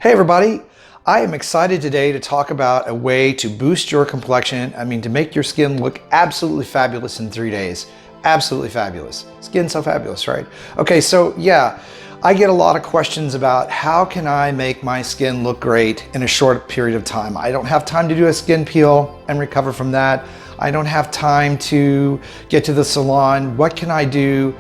Hey everybody, I am excited today to talk about a way to boost your complexion. To make your skin look absolutely fabulous in 3 days. Absolutely fabulous. Skin's so fabulous, right? Okay, so yeah, I get a lot of questions about how can I make my skin look great in a short period of time. I don't have time to do a skin peel and recover from that. I don't have time to get to the salon. What can I do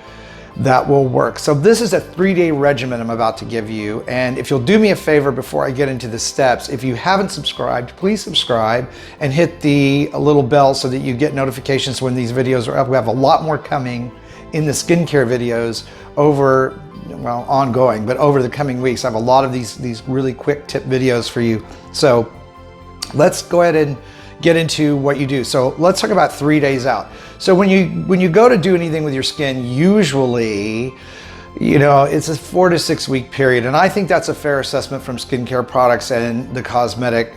that will work? So this is a 3-day regimen I'm about to give you. And if you'll do me a favor before I get into the steps, if you haven't subscribed, please subscribe and hit the little bell so that you get notifications when these videos are up. We have a lot more coming in the skincare videos over, well, ongoing, but over the coming weeks. I have a lot of these really quick tip videos for you. So let's go ahead and get into what you do. So let's talk about 3 days out. So when you go to do anything with your skin, usually, it's a 4 to 6 week period. And I think that's a fair assessment from skincare products and the cosmetic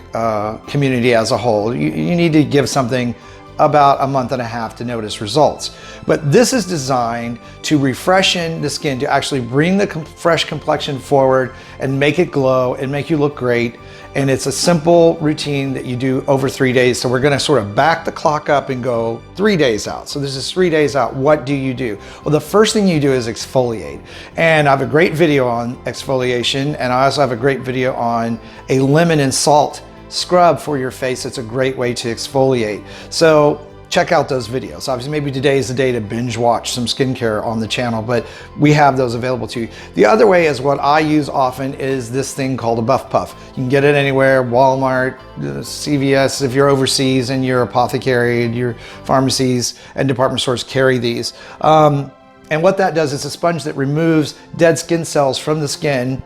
community as a whole. You need to give something about a month and a half to notice results. But this is designed to refreshen the skin, to actually bring the fresh complexion forward and make it glow and make you look great. And it's a simple routine that you do over 3 days. So we're gonna sort of back the clock up and go 3 days out. So this is 3 days out. What do you do? Well, the first thing you do is exfoliate. And I have a great video on exfoliation, and I also have a great video on a lemon and salt scrub for your face. It's a great way to exfoliate. So check out those videos. Obviously, maybe today is the day to binge watch some skincare on the channel, but we have those available to you. The other way is what I use often is this thing called a buff puff. You can get it anywhere, Walmart, CVS, if you're overseas, and your apothecary and your pharmacies and department stores carry these. And what that does is a sponge that removes dead skin cells from the skin.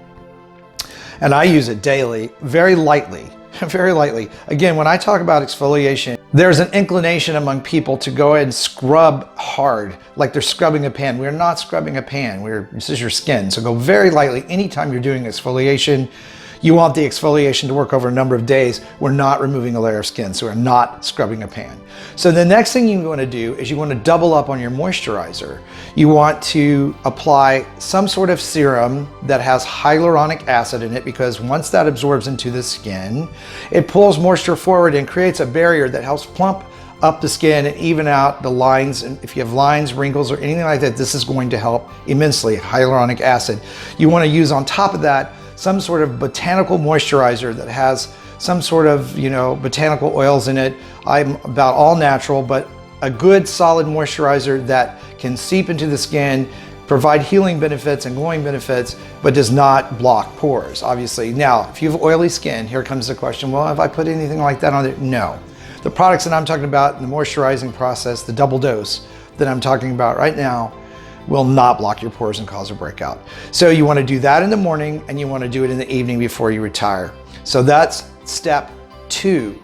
And I use it daily, very lightly. Very lightly. Again, when I talk about exfoliation, there's an inclination among people to go ahead and scrub hard, like they're scrubbing a pan. We're not scrubbing a pan. This is your skin. So go very lightly. Anytime you're doing exfoliation, you want the exfoliation to work over a number of days. We're not removing a layer of skin, so we're not scrubbing a pan. So the next thing you want to do is you want to double up on your moisturizer. You want to apply some sort of serum that has hyaluronic acid in it, because once that absorbs into the skin, it pulls moisture forward and creates a barrier that helps plump up the skin and even out the lines. And if you have lines, wrinkles, or anything like that, this is going to help immensely. Hyaluronic acid. You want to use on top of that some sort of botanical moisturizer that has some sort of, botanical oils in it. I'm about all natural, but a good solid moisturizer that can seep into the skin, provide healing benefits and glowing benefits, but does not block pores, obviously. Now, if you have oily skin, here comes the question, well, have I put anything like that on it? No. The products that I'm talking about in the moisturizing process, the double dose that I'm talking about right now, will not block your pores and cause a breakout. So you want to do that in the morning, and you want to do it in the evening before you retire. So that's step 2.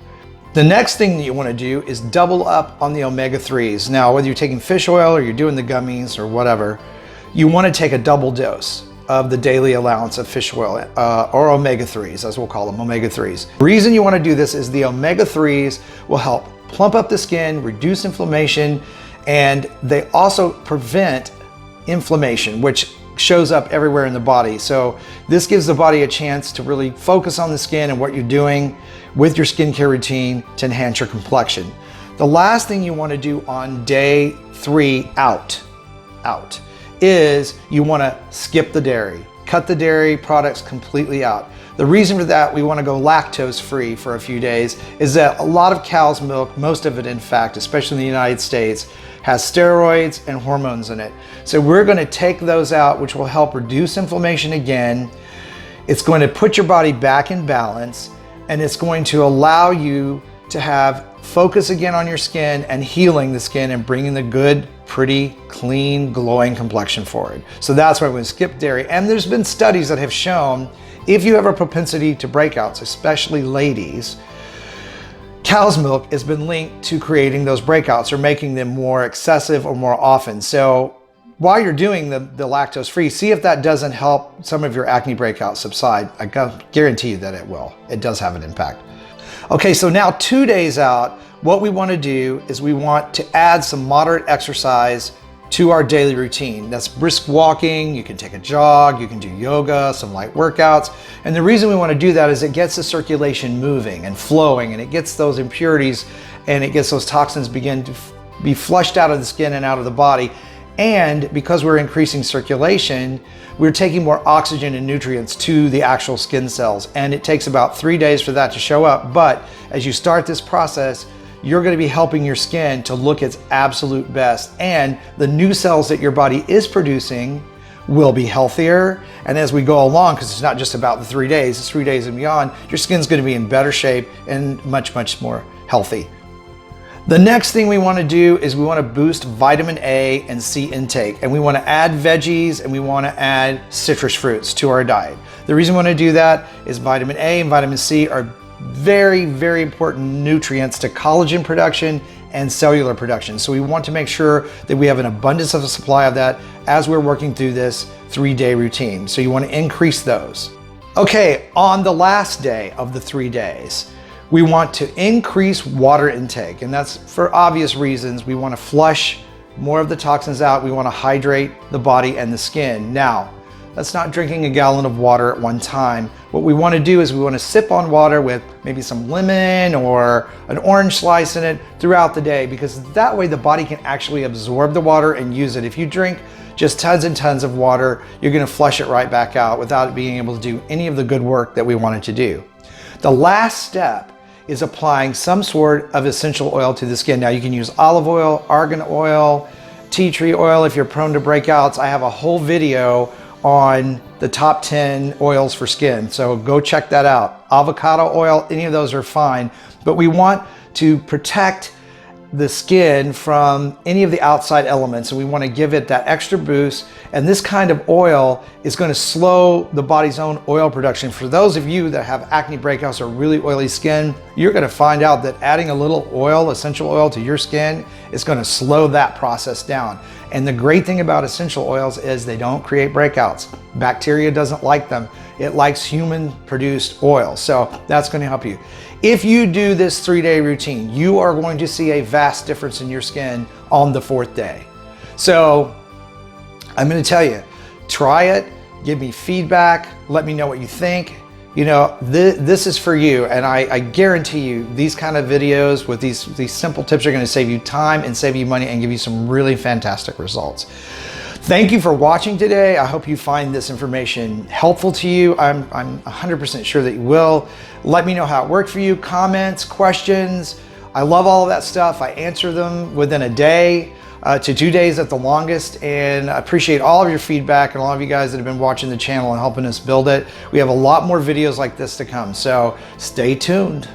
The next thing that you want to do is double up on the omega-3s. Now, whether you're taking fish oil or you're doing the gummies or whatever, you want to take a double dose of the daily allowance of fish oil, or omega-3s, as we'll call them, omega-3s. The reason you want to do this is the omega-3s will help plump up the skin, reduce inflammation, and they also prevent inflammation, which shows up everywhere in the body. So this gives the body a chance to really focus on the skin and what you're doing with your skincare routine to enhance your complexion. The last thing you want to do on day 3 out is you want to skip the dairy. Cut the dairy products completely out. The reason for that, we want to go lactose free for a few days, is that a lot of cow's milk, most of it in fact, especially in the United States, has steroids and hormones in it. So we're going to take those out, which will help reduce inflammation again. It's going to put your body back in balance, and it's going to allow you to have focus again on your skin and healing the skin and bringing the good, pretty, clean, glowing complexion forward. So that's why we're going to skip dairy. And there's been studies that have shown if you have a propensity to breakouts, especially ladies, cow's milk has been linked to creating those breakouts or making them more excessive or more often. So while you're doing the lactose free, see if that doesn't help some of your acne breakouts subside. I guarantee you that it will. It does have an impact. Okay, so now 2 days out, what we want to do is we want to add some moderate exercise to our daily routine. That's brisk walking, you can take a jog, you can do yoga, some light workouts. And the reason we want to do that is it gets the circulation moving and flowing, and it gets those impurities and it gets those toxins begin to be flushed out of the skin and out of the body. And because we're increasing circulation, we're taking more oxygen and nutrients to the actual skin cells. And it takes about 3 days for that to show up. But as you start this process, you're going to be helping your skin to look its absolute best. And the new cells that your body is producing will be healthier. And as we go along, because it's not just about the 3 days, it's 3 days and beyond, your skin's going to be in better shape and much, much more healthy. The next thing we want to do is we want to boost vitamin A and C intake, and we want to add veggies and we want to add citrus fruits to our diet. The reason we want to do that is vitamin A and vitamin C are very, very important nutrients to collagen production and cellular production. So we want to make sure that we have an abundance of a supply of that as we're working through this 3-day routine. So you want to increase those. Okay, on the last day of the 3 days, we want to increase water intake, and that's for obvious reasons. We want to flush more of the toxins out. We want to hydrate the body and the skin. Now, that's not drinking a gallon of water at one time. What we want to do is we want to sip on water with maybe some lemon or an orange slice in it throughout the day, because that way the body can actually absorb the water and use it. If you drink just tons and tons of water, you're going to flush it right back out without it being able to do any of the good work that we want it to do. The last step is applying some sort of essential oil to the skin. Now you can use olive oil, argan oil, tea tree oil if you're prone to breakouts. I have a whole video on the top 10 oils for skin, so go check that out. Avocado oil, any of those are fine, but we want to protect the skin from any of the outside elements, and we want to give it that extra boost. And this kind of oil is going to slow the body's own oil production. For those of you that have acne breakouts or really oily skin, you're going to find out that adding a little oil, essential oil, to your skin is going to slow that process down. And the great thing about essential oils is they don't create breakouts. Bacteria doesn't like them. It likes human produced oil. So that's going to help you. If you do this 3-day routine, you are going to see a vast difference in your skin on the 4th day. So I'm going to tell you, try it, give me feedback, let me know what you think. You know, this is for you, and I guarantee you these kind of videos with these simple tips are going to save you time and save you money and give you some really fantastic results. Thank you for watching today. I hope you find this information helpful to you. I'm 100% sure that you will. Let me know how it worked for you. Comments, questions. I love all of that stuff. I answer them within a day to 2 days at the longest, and I appreciate all of your feedback and all of you guys that have been watching the channel and helping us build it. We have a lot more videos like this to come, so stay tuned.